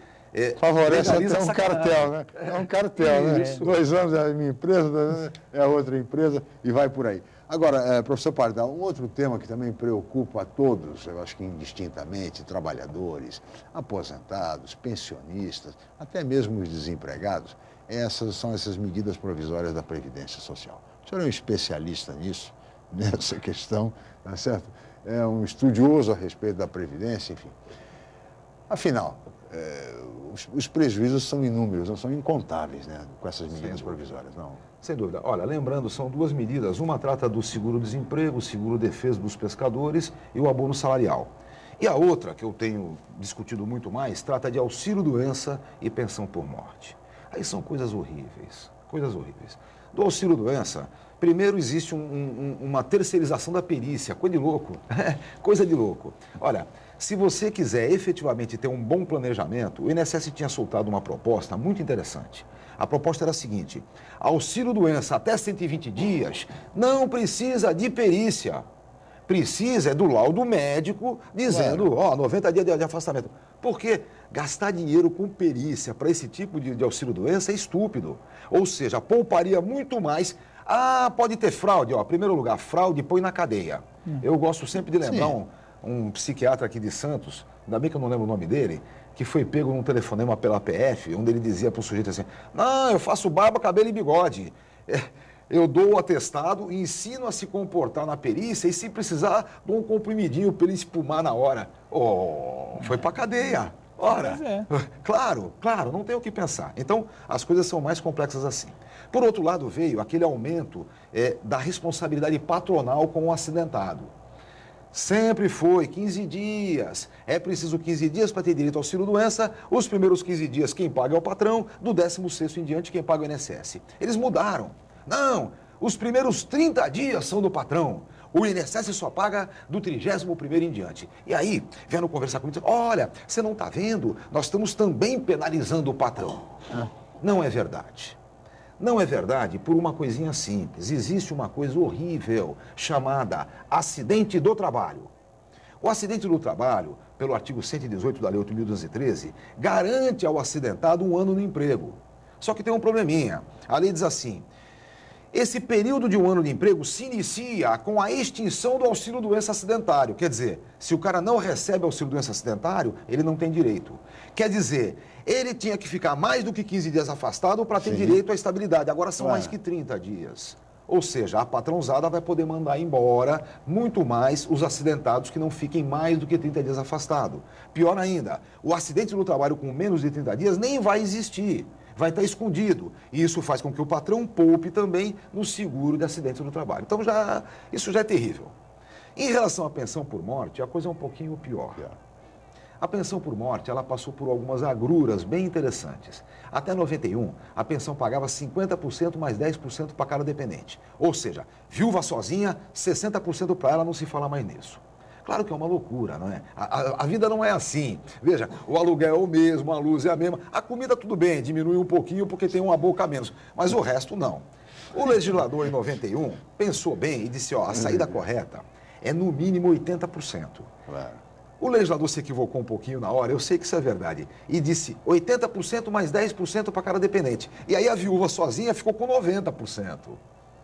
favorece até um cartel, né? É um cartel, né? 2 anos é a minha empresa, 2 anos é a outra empresa e vai por aí. Agora, professor Pardal, um outro tema que também preocupa a todos, eu acho que indistintamente, trabalhadores, aposentados, pensionistas, até mesmo os desempregados, são essas medidas provisórias da Previdência Social. O senhor é um especialista nisso, nessa questão, tá certo? É um estudioso a respeito da Previdência, enfim. Afinal, os prejuízos são inúmeros, não são incontáveis, né, com essas medidas provisórias, não? Sem dúvida. Olha, lembrando, são 2 medidas. Uma trata do seguro-desemprego, o seguro-defesa dos pescadores e o abono salarial. E a outra, que eu tenho discutido muito mais, trata de auxílio-doença e pensão por morte. Aí são coisas horríveis. Coisas horríveis. Do auxílio-doença, primeiro existe uma terceirização da perícia, coisa de louco, coisa de louco. Olha, se você quiser efetivamente ter um bom planejamento, o INSS tinha soltado uma proposta muito interessante. A proposta era a seguinte: auxílio-doença até 120 dias, não precisa de perícia. Precisa do laudo médico dizendo, 90 dias de afastamento. Porque gastar dinheiro com perícia para esse tipo de auxílio-doença é estúpido. Ou seja, pouparia muito mais. Pode ter fraude. Em primeiro lugar, fraude põe na cadeia. Eu gosto sempre de lembrar um psiquiatra aqui de Santos, ainda bem que eu não lembro o nome dele, que foi pego num telefonema pela PF, onde ele dizia para o sujeito assim, não, eu faço barba, cabelo e bigode. Eu dou o atestado, ensino a se comportar na perícia e, se precisar, dou um comprimidinho para ele espumar na hora. Foi para cadeia. Ora, claro, não tem o que pensar. Então, as coisas são mais complexas assim. Por outro lado, veio aquele aumento da responsabilidade patronal com o acidentado. Sempre foi 15 dias. É preciso 15 dias para ter direito ao auxílio-doença. Os primeiros 15 dias quem paga é o patrão, do 16º em diante quem paga é o INSS. Eles mudaram. Não, os primeiros 30 dias são do patrão. O INSS só paga do 31º em diante. E aí, vieram conversar comigo e dizer, olha, você não está vendo? Nós estamos também penalizando o patrão. Não é verdade. Não é verdade por uma coisinha simples. Existe uma coisa horrível chamada acidente do trabalho. O acidente do trabalho, pelo artigo 118 da Lei 8.213, garante ao acidentado 1 ano no emprego. Só que tem um probleminha. A lei diz assim, esse período de 1 ano de emprego se inicia com a extinção do auxílio-doença acidentário. Quer dizer, se o cara não recebe auxílio-doença acidentário, ele não tem direito. Quer dizer, ele tinha que ficar mais do que 15 dias afastado para ter direito à estabilidade. Agora são mais que 30 dias. Ou seja, a patrãozada vai poder mandar embora muito mais os acidentados que não fiquem mais do que 30 dias afastado. Pior ainda, o acidente no trabalho com menos de 30 dias nem vai existir. Vai estar escondido. E isso faz com que o patrão poupe também no seguro de acidente no trabalho. Então, isso já é terrível. Em relação à pensão por morte, a coisa é um pouquinho pior. A pensão por morte, ela passou por algumas agruras bem interessantes. Até 91, a pensão pagava 50% mais 10% para cada dependente. Ou seja, viúva sozinha, 60% para ela, não se fala mais nisso. Claro que é uma loucura, não é? A vida não é assim. Veja, o aluguel é o mesmo, a luz é a mesma. A comida tudo bem, diminui um pouquinho porque tem uma boca a menos. Mas o resto não. O legislador, em 91, pensou bem e disse, a saída correta é no mínimo 80%. Claro. O legislador se equivocou um pouquinho na hora, eu sei que isso é verdade. E disse 80% mais 10% para cada dependente. E aí a viúva sozinha ficou com 90%.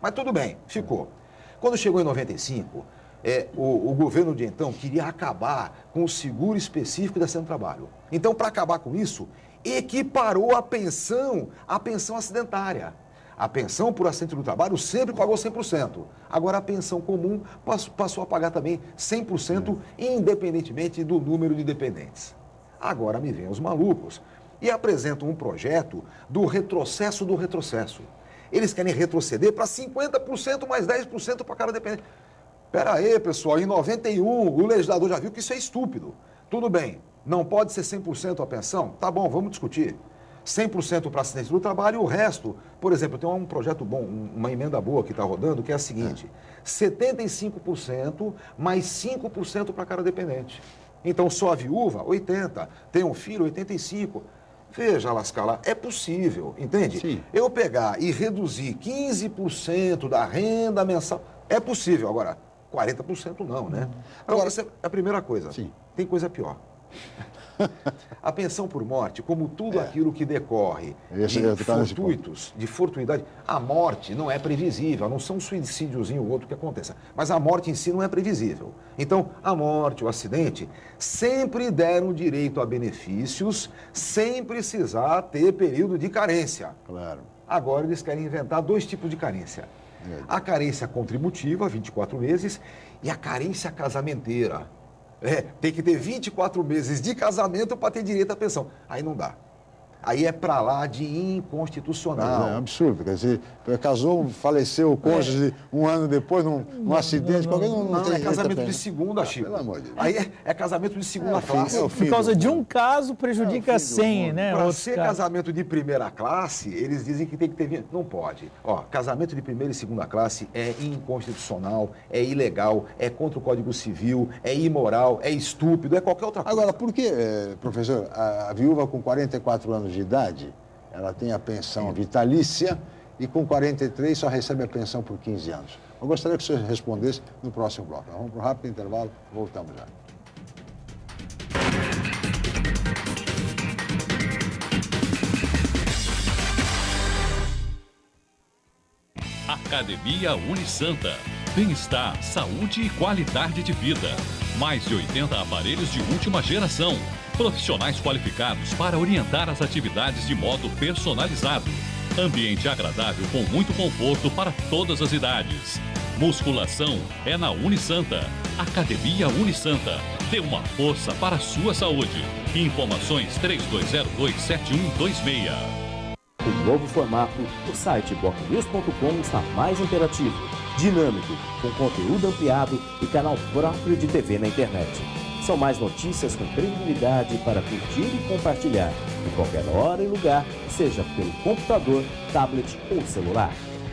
Mas tudo bem, ficou. Quando chegou em 95... o governo de então queria acabar com o seguro específico de acidente do trabalho. Então, para acabar com isso, equiparou a pensão acidentária. A pensão por acidente do trabalho sempre pagou 100%. Agora, a pensão comum passou a pagar também 100%, independentemente do número de dependentes. Agora me vêm os malucos e apresentam um projeto do retrocesso do retrocesso. Eles querem retroceder para 50% mais 10% para cada dependente. Espera aí, pessoal, em 91 o legislador já viu que isso é estúpido. Tudo bem, não pode ser 100% a pensão? Tá bom, vamos discutir. 100% para acidente do trabalho e o resto, por exemplo, tem um projeto bom, uma emenda boa que está rodando, que é a seguinte, 75% mais 5% para cada dependente. Então, só a viúva, 80%, tem um filho, 85%. Veja, Lascala, é possível, entende? Sim. Eu pegar e reduzir 15% da renda mensal, é possível. Agora, 40% não, né? Agora, essa é a primeira coisa. Sim. Tem coisa pior. A pensão por morte, como tudo aquilo que decorre de fortuidade, a morte não é previsível, a não ser um suicídiozinho ou outro que aconteça. Mas a morte em si não é previsível. Então, a morte, o acidente, sempre deram direito a benefícios sem precisar ter período de carência. Claro. Agora eles querem inventar 2 tipos de carência. A carência contributiva, 24 meses, e a carência casamenteira. Tem que ter 24 meses de casamento para ter direito à pensão. Aí não dá. Aí é para lá de inconstitucional. É absurdo, quer dizer, casou, faleceu o cônjuge um ano depois num acidente, qualquer não tem. É casamento de segunda, Chico. Pelo amor de Deus. Aí é casamento de segunda classe. Por causa de um caso, prejudica 100, né? Para ser casamento de primeira classe, eles dizem que tem que ter... Não pode. Ó, casamento de primeira e segunda classe é inconstitucional, é ilegal, é contra o Código Civil, é imoral, é estúpido, é qualquer outra coisa. Agora, por que, professor, a viúva com 44 anos de idade, ela tem a pensão vitalícia e com 43 só recebe a pensão por 15 anos? Eu gostaria que o senhor respondesse no próximo bloco. Vamos para um rápido intervalo, voltamos já. Academia Unisanta. Bem-estar, saúde e qualidade de vida. Mais de 80 aparelhos de última geração. Profissionais qualificados para orientar as atividades de modo personalizado. Ambiente agradável com muito conforto para todas as idades. Musculação é na Unisanta. Academia Unisanta. Dê uma força para a sua saúde. Informações 3202-7126. O novo formato, o site bocnews.com está mais interativo, dinâmico, com conteúdo ampliado e canal próprio de TV na internet. São mais notícias com credibilidade para curtir e compartilhar, em qualquer hora e lugar, seja pelo computador, tablet ou celular.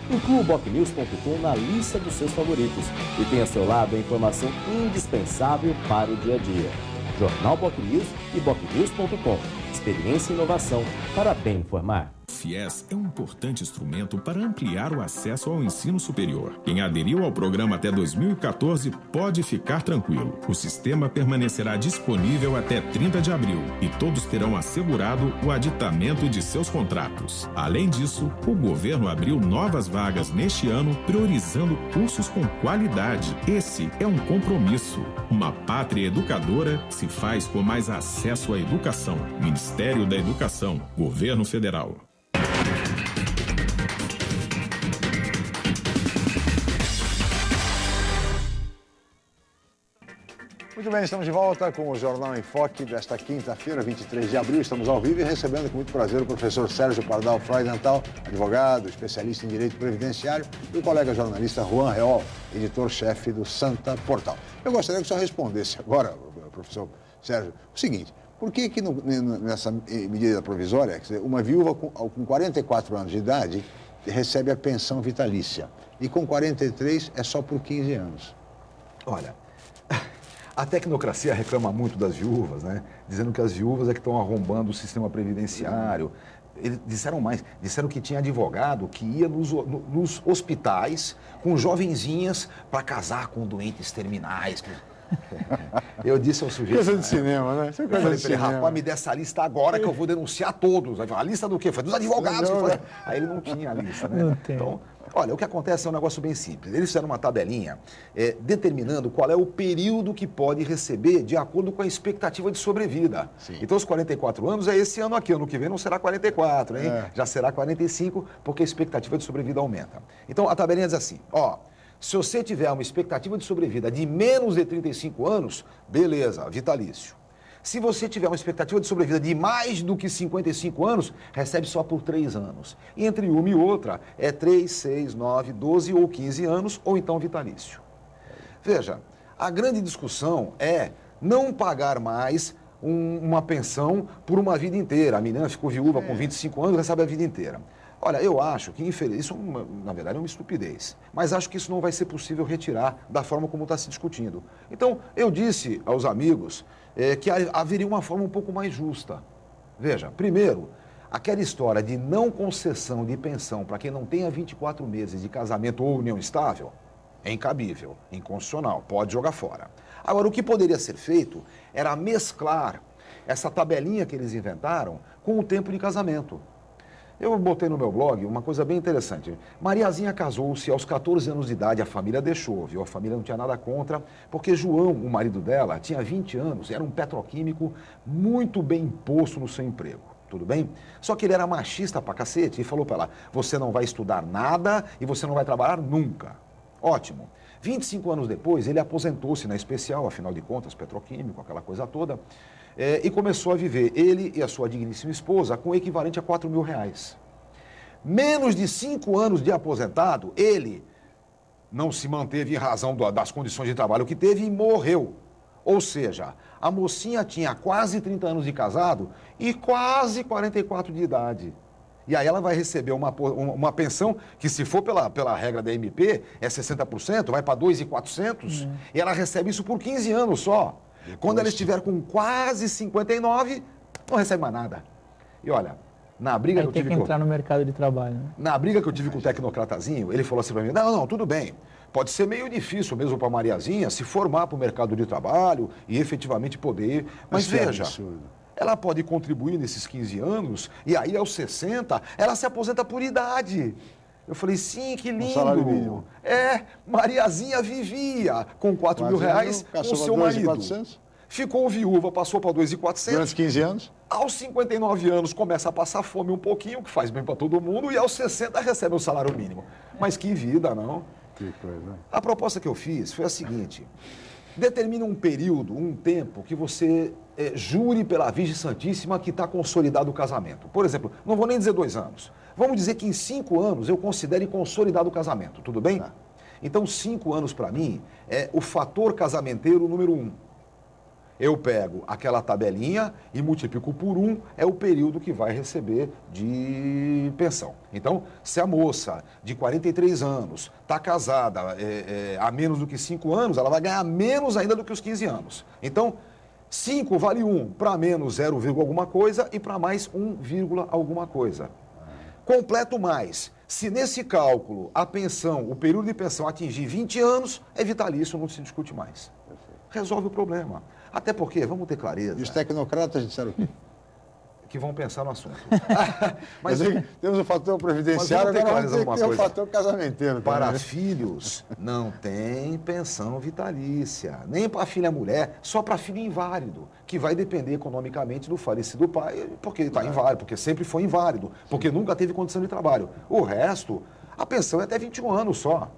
Inclua o bocnews.com na lista dos seus favoritos e tenha ao seu lado a informação indispensável para o dia a dia. Jornal Bocnews e bocnews.com. Experiência e inovação para bem informar. O FIES é um importante instrumento para ampliar o acesso ao ensino superior. Quem aderiu ao programa até 2014 pode ficar tranquilo. O sistema permanecerá disponível até 30 de abril e todos terão assegurado o aditamento de seus contratos. Além disso, o governo abriu novas vagas neste ano, priorizando cursos com qualidade. Esse é um compromisso. Uma pátria educadora se faz com mais acesso à educação. Ministério da Educação, Governo Federal. Muito bem, estamos de volta com o Jornal em Foque desta quinta-feira, 23 de abril. Estamos ao vivo e recebendo com muito prazer o professor Sérgio Pardal Freudenthal, advogado, especialista em direito previdenciário, e o colega jornalista Juan Reol, editor-chefe do Santa Portal. Eu gostaria que o senhor respondesse agora, professor Sérgio, o seguinte: por que nessa medida provisória, quer dizer, uma viúva com 44 anos de idade recebe a pensão vitalícia e com 43 é só por 15 anos? Olha, a tecnocracia reclama muito das viúvas, né? Dizendo que as viúvas é que estão arrombando o sistema previdenciário. Eles disseram mais, disseram que tinha advogado que ia nos hospitais com jovenzinhas para casar com doentes terminais. Eu disse ao sujeito... Coisa de cinema, né? Isso é coisa de cinema. Rapaz, me dê essa lista agora que eu vou denunciar todos. A lista do quê? Foi dos advogados. Aí ele não tinha a lista, né? Não tem. Então, olha, o que acontece é um negócio bem simples. Eles fizeram uma tabelinha determinando qual é o período que pode receber de acordo com a expectativa de sobrevida. Sim. Então, os 44 anos é esse ano aqui. Ano que vem não será 44, hein? Já será 45, porque a expectativa de sobrevida aumenta. Então, a tabelinha diz assim, ó... Se você tiver uma expectativa de sobrevida de menos de 35 anos, beleza, vitalício. Se você tiver uma expectativa de sobrevida de mais do que 55 anos, recebe só por 3 anos. E entre uma e outra, é 3, 6, 9, 12 ou 15 anos, ou então vitalício. Veja, a grande discussão é não pagar mais uma pensão por uma vida inteira. A menina ficou viúva com 25 anos, recebe a vida inteira. Olha, eu acho que, isso, na verdade, é uma estupidez. Mas acho que isso não vai ser possível retirar da forma como está se discutindo. Então, eu disse aos amigos que haveria uma forma um pouco mais justa. Veja, primeiro, aquela história de não concessão de pensão para quem não tenha 24 meses de casamento ou união estável é incabível, inconstitucional, pode jogar fora. Agora, o que poderia ser feito era mesclar essa tabelinha que eles inventaram com o tempo de casamento. Eu botei no meu blog uma coisa bem interessante. Mariazinha casou-se aos 14 anos de idade, a família deixou, viu? A família não tinha nada contra, porque João, o marido dela, tinha 20 anos, era um petroquímico muito bem posto no seu emprego, tudo bem? Só que ele era machista pra cacete e falou pra ela, você não vai estudar nada e você não vai trabalhar nunca. Ótimo. 25 anos depois, ele aposentou-se na Especial, afinal de contas, petroquímico, aquela coisa toda. e começou a viver, ele e a sua digníssima esposa, com o equivalente a R$4.000. Menos de 5 anos de aposentado, ele não se manteve em razão das condições de trabalho que teve e morreu. Ou seja, a mocinha tinha quase 30 anos de casado e quase 44 de idade. E aí ela vai receber uma pensão que, se for pela regra da MP, é 60%, vai para 2.400, e ela recebe isso por 15 anos só. Quando ela estiver com quase 59, não recebe mais nada. E olha, na briga que eu tive tem que entrar no mercado de trabalho. Né? Na briga que eu tive com o tecnocratazinho, ele falou assim para mim, não, tudo bem, pode ser meio difícil mesmo para a Mariazinha se formar para o mercado de trabalho e efetivamente poder, mas veja, ela pode contribuir nesses 15 anos e aí aos 60 ela se aposenta por idade. Eu falei, sim, que lindo. Mariazinha vivia com R$4.000 com o seu marido. 400? Ficou viúva, passou para 2.400. Durante 15 anos? Aos 59 anos começa a passar fome um pouquinho, que faz bem para todo mundo, e aos 60 recebe o salário mínimo. Mas que vida, não? Que coisa. A proposta que eu fiz foi a seguinte: determine um período, um tempo que você jure pela Virgem Santíssima que está consolidado o casamento. Por exemplo, não vou nem dizer 2 anos. Vamos dizer que em 5 anos eu considere consolidado o casamento, tudo bem? Tá. Então 5 anos para mim é o fator casamenteiro número 1. Eu pego aquela tabelinha e multiplico por 1, é o período que vai receber de pensão. Então, se a moça de 43 anos está casada há menos do que 5 anos, ela vai ganhar menos ainda do que os 15 anos. Então, 5 vale 1, para menos 0, alguma coisa e para mais 1, alguma coisa. Completo mais. Se nesse cálculo a pensão, o período de pensão atingir 20 anos, é vitalício, não se discute mais. Resolve o problema. Até porque, vamos ter clareza... E os tecnocratas disseram o quê? Que vão pensar no assunto. Mas temos o fator previdenciário, agora vamos ter que ter o fator casamenteiro. Para filhos, não tem pensão vitalícia. Nem para filha mulher, só para filho inválido, que vai depender economicamente do falecido pai, porque está inválido, porque sempre foi inválido, porque nunca teve condição de trabalho. O resto, a pensão é até 21 anos só.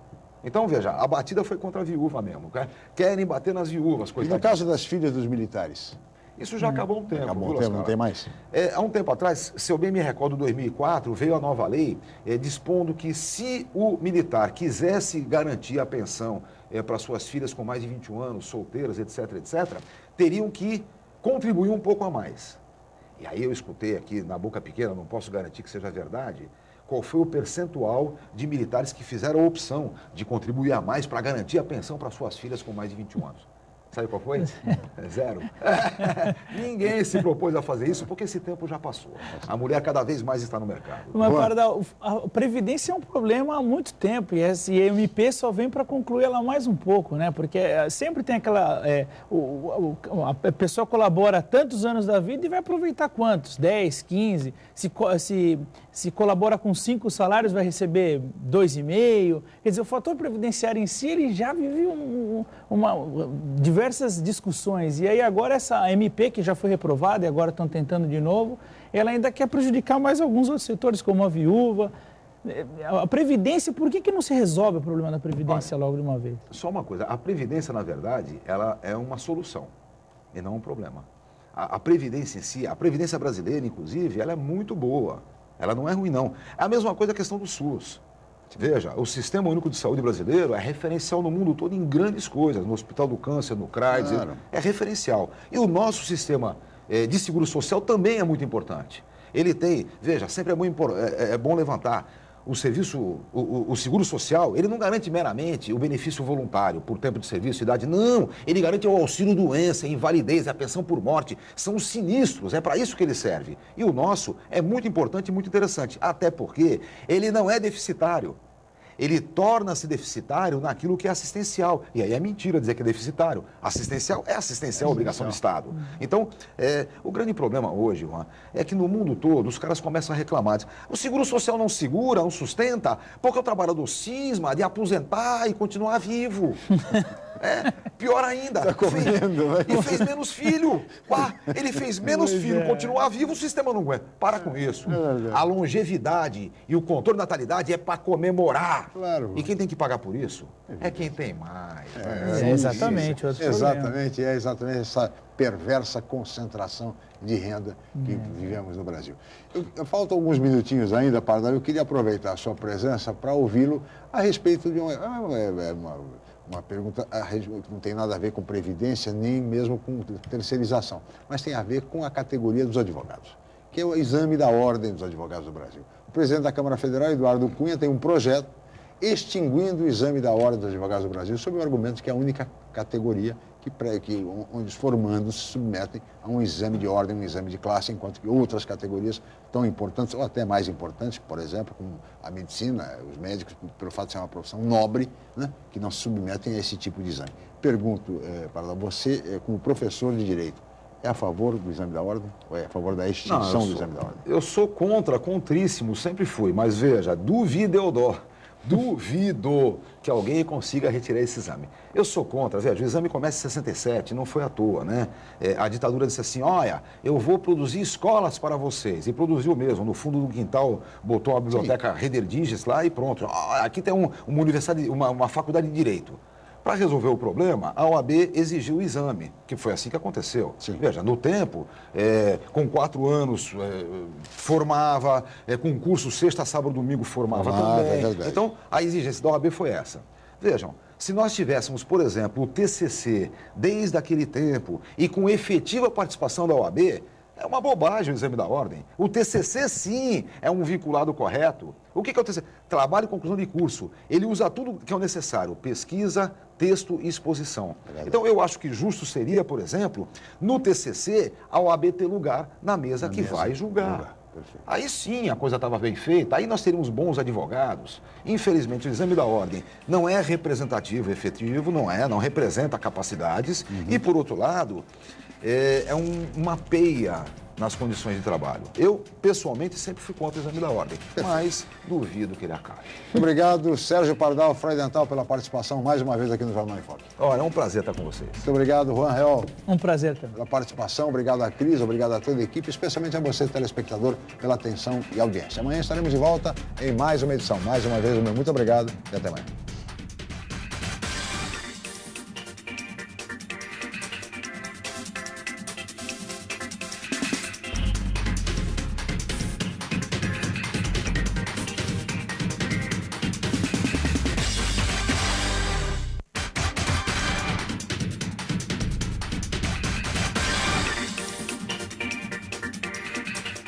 Então, veja, a batida foi contra a viúva mesmo. Querem bater nas viúvas. E no caso das filhas dos militares? Isso já acabou há um tempo. Acabou um tempo, não tem mais? Há um tempo atrás, se eu bem me recordo, em 2004, veio a nova lei dispondo que se o militar quisesse garantir a pensão para suas filhas com mais de 21 anos, solteiras, etc., teriam que contribuir um pouco a mais. E aí eu escutei aqui, na boca pequena, não posso garantir que seja verdade, qual foi o percentual de militares que fizeram a opção de contribuir a mais para garantir a pensão para suas filhas com mais de 21 anos. Sabe qual foi? 0. Ninguém se propôs a fazer isso porque esse tempo já passou. A mulher cada vez mais está no mercado. Mas, Pardal, a Previdência é um problema há muito tempo e a MP só vem para concluir ela mais um pouco, né? Porque sempre tem aquela... a pessoa colabora tantos anos da vida e vai aproveitar quantos? 10, 15? Se colabora com 5 salários, vai receber 2,5. Quer dizer, o fator previdenciário em si, ele já viveu diversas discussões. E aí agora essa MP, que já foi reprovada e agora estão tentando de novo, ela ainda quer prejudicar mais alguns outros setores, como a viúva. A Previdência, por que não se resolve o problema da Previdência logo de uma vez? Só uma coisa, a Previdência, na verdade, ela é uma solução e não um problema. A Previdência em si, a Previdência brasileira, inclusive, ela é muito boa. Ela não é ruim, não. É a mesma coisa a questão do SUS. Veja, o Sistema Único de Saúde brasileiro é referencial no mundo todo em grandes coisas. No Hospital do Câncer, no CRAIDS, é referencial. E o nosso sistema de seguro social também é muito importante. Ele tem, veja, sempre é bom levantar, o seguro social, ele não garante meramente o benefício voluntário por tempo de serviço, idade, não. Ele garante o auxílio doença, a invalidez, a pensão por morte. São os sinistros, é para isso que ele serve. E o nosso é muito importante e muito interessante, até porque ele não é deficitário. Ele torna-se deficitário naquilo que é assistencial. E aí é mentira dizer que é deficitário. Assistencial é assistencial, obrigação do Estado. Então, o grande problema hoje, Juan, é que no mundo todo os caras começam a reclamar. O seguro social não segura, não sustenta, porque o trabalhador cisma de aposentar e continuar vivo. Pior ainda. Tá comendo, né? E fez menos filho. Ele fez menos filho, continuar vivo, o sistema não aguenta. Para com isso. A longevidade e o controle da natalidade é para comemorar. Claro. E quem tem que pagar por isso é quem tem mais. Exatamente. Exatamente essa perversa concentração de renda que vivemos no Brasil. Faltam alguns minutinhos ainda, Pardal. Eu queria aproveitar a sua presença para ouvi-lo a respeito de uma pergunta que não tem nada a ver com previdência, nem mesmo com terceirização, mas tem a ver com a categoria dos advogados, que é o exame da ordem dos advogados do Brasil. O presidente da Câmara Federal, Eduardo Cunha, tem um projeto extinguindo o exame da ordem dos advogados do Brasil, sob o argumento que é a única categoria onde os formandos se submetem a um exame de ordem, um exame de classe, enquanto que outras categorias tão importantes, ou até mais importantes, por exemplo, como a medicina, os médicos, pelo fato de ser uma profissão nobre, né, que não se submetem a esse tipo de exame. Pergunto para você, como professor de Direito, é a favor do exame da ordem ou é a favor da extinção do exame da ordem? Eu sou contríssimo, sempre fui, mas veja, duvido que alguém consiga retirar esse exame. Eu sou contra, veja, o exame começa em 67, não foi à toa, né? A ditadura disse assim, olha, eu vou produzir escolas para vocês, e produziu mesmo, no fundo do quintal, botou uma biblioteca Rederdiges lá e pronto. Aqui tem uma universidade, uma faculdade de Direito. Para resolver o problema, a OAB exigiu o exame, que foi assim que aconteceu. Sim. Veja, no tempo, com 4 anos, formava, com curso sexta, sábado, domingo, formava também. Então, a exigência da OAB foi essa. Vejam, se nós tivéssemos, por exemplo, o TCC desde aquele tempo e com efetiva participação da OAB, é uma bobagem o exame da ordem. O TCC, sim, é um vinculado correto. O que é o TCC? Trabalho e conclusão de curso. Ele usa tudo que é necessário, pesquisa, texto e exposição. Então, eu acho que justo seria, por exemplo, no TCC, a OAB ter lugar na mesa que vai julgar. Aí sim a coisa estava bem feita, aí nós teríamos bons advogados. Infelizmente, o exame da ordem não é representativo, efetivo, não representa capacidades. E, por outro lado, é uma peia nas condições de trabalho. Eu, pessoalmente, sempre fui contra o exame da ordem, mas duvido que ele acabe. Obrigado, Sérgio Pardal, Freudenthal, pela participação mais uma vez aqui no Jornal em Foque. Olha, é um prazer estar com vocês. Muito obrigado, Juan Real. Um prazer também. Pela participação, obrigado à Cris, obrigado a toda a equipe, especialmente a você, telespectador, pela atenção e audiência. Amanhã estaremos de volta em mais uma edição. Mais uma vez, meu muito obrigado e até amanhã.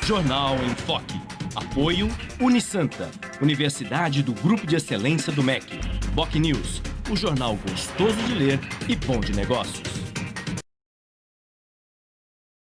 Jornal em Foque. Apoio Unisanta, Universidade do Grupo de Excelência do MEC. BocNews, o jornal gostoso de ler e bom de negócios.